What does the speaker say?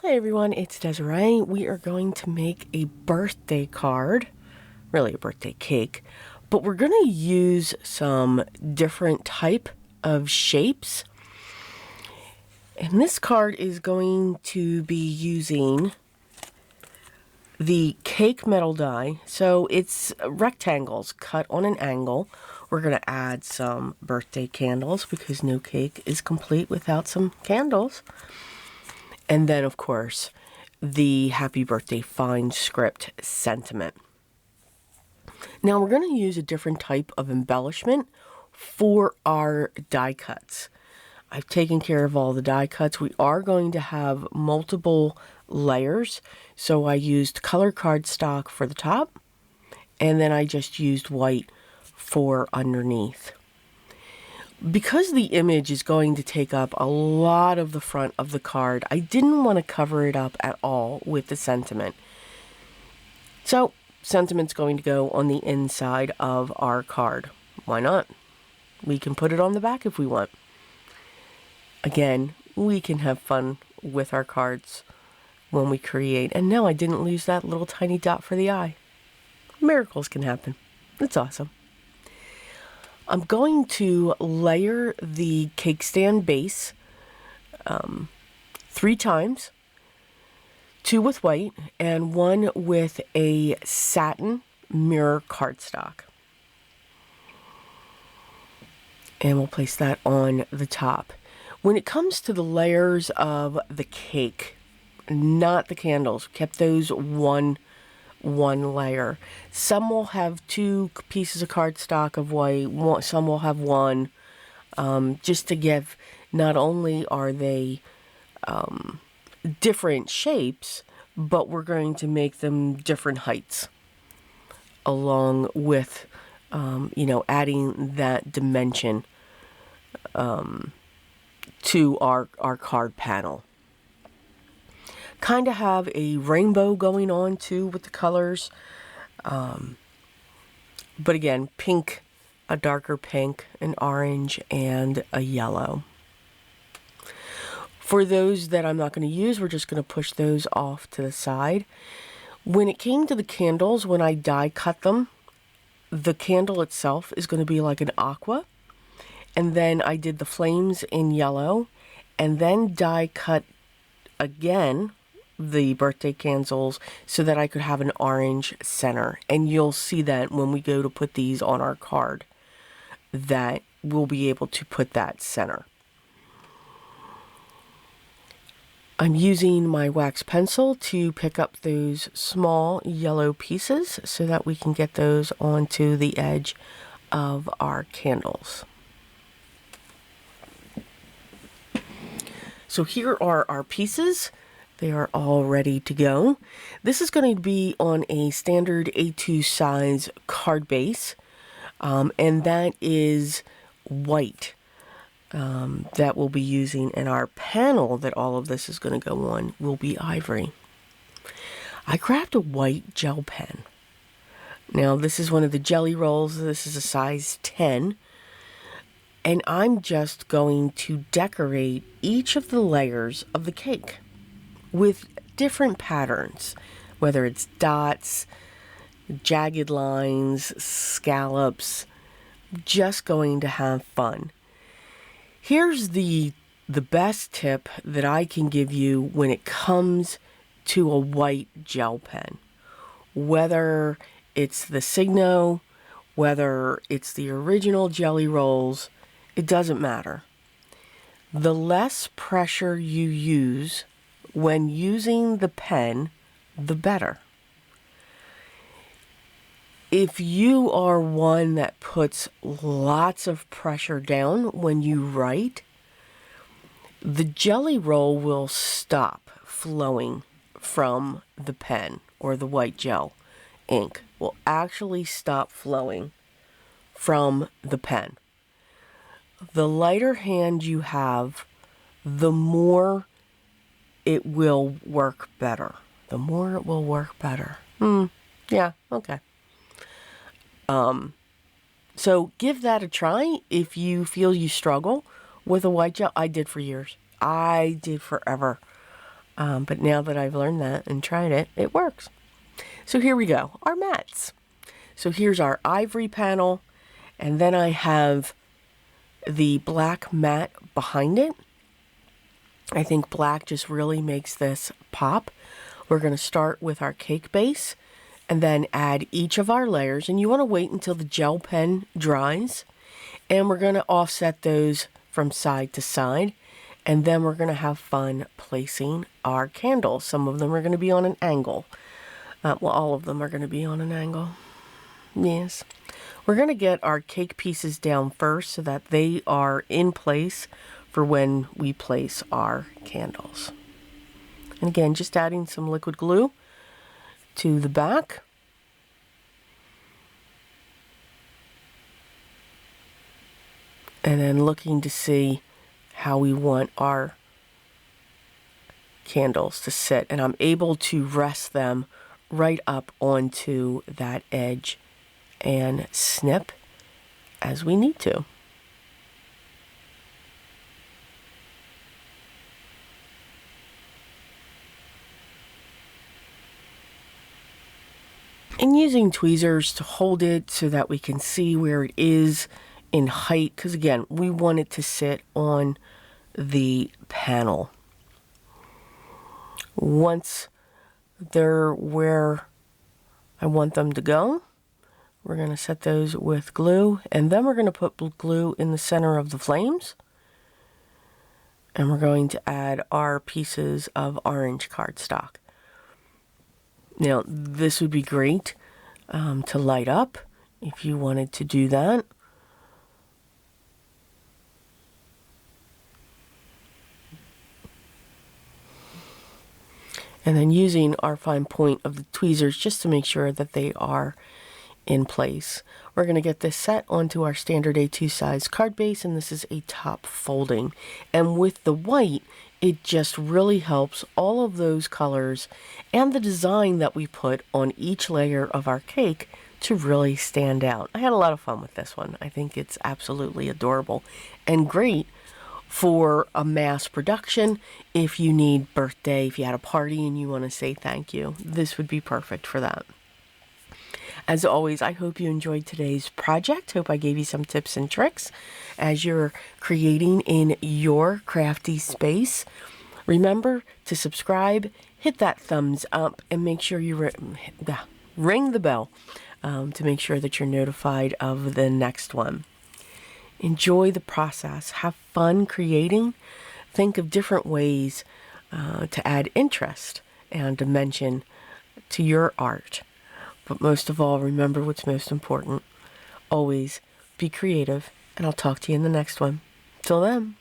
Hey everyone, it's Desiree. We are going to make a birthday card, really a birthday cake, but we're going to use some different type of shapes. And this card is going to be using the cake metal die. So it's rectangles cut on an angle. We're going to add some birthday candles because no cake is complete without some candles. And then, of course, the Happy Birthday Fine Script sentiment. Now, we're going to use a different type of embellishment for our die cuts. I've taken care of all the die cuts. We are going to have multiple layers. So I used color cardstock for the top, and then I just used white for underneath. Because the image is going to take up a lot of the front of the card, I didn't want to cover it up at all with the sentiment. So, sentiment's going to go on the inside of our card. Why not? We can put it on the back if we want. Again, we can have fun with our cards when we create. And no, I didn't lose that little tiny dot for the eye. Miracles can happen. It's awesome. I'm going to layer the cake stand base 3 times, 2 with white and 1 with a satin mirror cardstock. And we'll place that on the top. When it comes to the layers of the cake, not the candles, kept those one layer. Some will have 2 pieces of cardstock of white, some will have 1, just to give, not only are they different shapes, but we're going to make them different heights, along with, adding that dimension to our card panel. Kind of have a rainbow going on too with the colors. But again, pink, a darker pink, an orange, and a yellow. For those that I'm not going to use, we're just going to push those off to the side. When it came to the candles, when I die cut them, the candle itself is going to be like an aqua. And then I did the flames in yellow, and then die cut again the birthday candles so that I could have an orange center. And you'll see that when we go to put these on our card, that we'll be able to put that center. I'm using my wax pencil to pick up those small yellow pieces so that we can get those onto the edge of our candles. So here are our pieces. They are all ready to go. This is going to be on a standard A2 size card base, and that is white that we'll be using, and our panel that all of this is going to go on will be ivory. I grabbed a white gel pen. Now this is one of the jelly rolls. This is a size 10. And I'm just going to decorate each of the layers of the cake with different patterns, whether it's dots, jagged lines, scallops, just going to have fun. Here's the best tip that I can give you when it comes to a white gel pen. Whether it's the Signo, whether it's the original Jelly Rolls, it doesn't matter. The less pressure you use when using the pen, the better. If you are one that puts lots of pressure down when you write, the jelly roll will stop flowing from the pen, or the white gel ink will actually stop flowing from the pen. The lighter hand you have, the more it will work better. The more it will work better. Yeah, okay. So give that a try if you feel you struggle with a white gel. I did for years. I did forever. But now that I've learned that and tried it, it works. So here we go, our mats. So here's our ivory panel, and then I have the black mat behind it. I think black just really makes this pop. We're going to start with our cake base and then add each of our layers. And you want to wait until the gel pen dries. And we're going to offset those from side to side. And then we're going to have fun placing our candles. Some of them are going to be on an angle. Well, all of them are going to be on an angle. Yes. We're going to get our cake pieces down first so that they are in place for when we place our candles. And again, just adding some liquid glue to the back. And then looking to see how we want our candles to sit. And I'm able to rest them right up onto that edge and snip as we need to. And using tweezers to hold it so that we can see where it is in height, because again, we want it to sit on the panel. Once they're where I want them to go, we're going to set those with glue, and then we're going to put glue in the center of the flames. And we're going to add our pieces of orange cardstock. Now, this would be great to light up if you wanted to do that. And then using our fine point of the tweezers just to make sure that they are in place. We're going to get this set onto our standard A2 size card base, and this is a top folding. And with the white, it just really helps all of those colors and the design that we put on each layer of our cake to really stand out. I had a lot of fun with this one. I think it's absolutely adorable and great for a mass production. If you need birthday, if you had a party and you want to say thank you, this would be perfect for that. As always, I hope you enjoyed today's project. Hope I gave you some tips and tricks as you're creating in your crafty space. Remember to subscribe, hit that thumbs up, and make sure you ring the bell to make sure that you're notified of the next one. Enjoy the process. Have fun creating. Think of different ways to add interest and dimension to your art. But most of all, remember what's most important. Always be creative, and I'll talk to you in the next one. Till then.